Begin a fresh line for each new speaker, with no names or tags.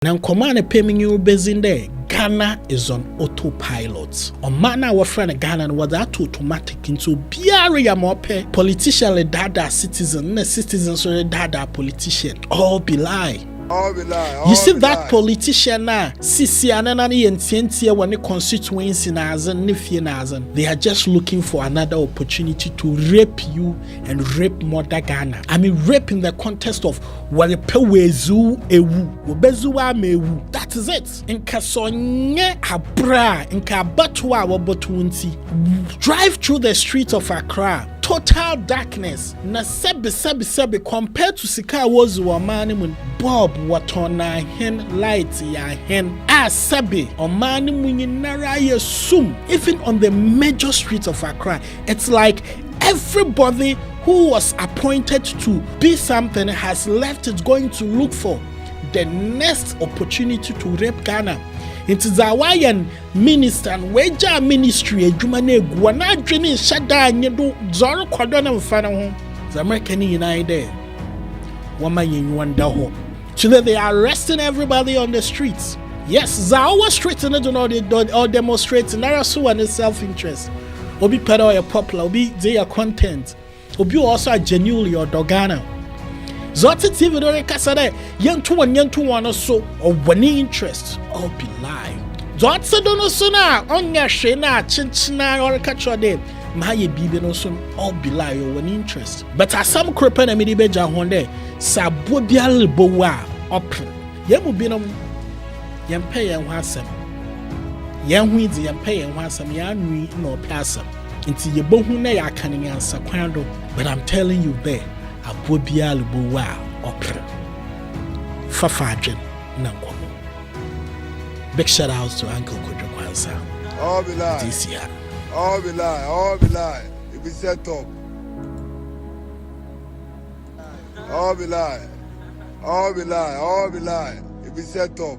Now, command paying you basing there. Ghana is on autopilot. On mana our friend Ghana was that automatic into biari mope politician le dada citizen, ne citizens le dada politician. All be lie. You see that politician now, Sisi Anani and Tientia when the constituency nazen, they are just looking for another opportunity to rape you and rape Mother Ghana. I mean, rape in the context of Warepewezu ewu, Obezuwa mewu. That is it. Inka sonye abra, inka batwa wabotunti. Drive through the streets of Accra. Total darkness. Na sebi compared to Sika was wamani mun Bob watona hen light ya hen sebi omani munyinara yesum. Even on the major streets of Accra, it's like everybody who was appointed to be something has left it going to look for the next opportunity to rape Ghana. It is Hawaiian minister and wager ministry ejumane guana dwene shada nyedo zoro kwadona mfana ho the American United wama yenwanda ho. Today they are arresting everybody on the streets. Yes, Zawa street and do or demonstrating there so and self-interest. Obi pedo your popular, obi their content. Obi also genuinely or dogana. Zoti TV don't kasade yentu one so or one interest or be lie. Zoti don't suna onya shena chinchina or catcher de maye bibi no sun all be lie or one interest. But as some crepen a midi beja honde sabobial bowa open. Yemu binom yempe yen wasem. Yen huidi yempe yen wasem ya nui no pasam. Inti ye bohu na ya kanin yansa kwando. But I'm telling you there. Abobia lubuwa opera Fafajin Nankomo. Big shout outs to Uncle Kojo Kwanza.
All be lie.
This year.
All be lie. It be set up. All be lie. It be set up.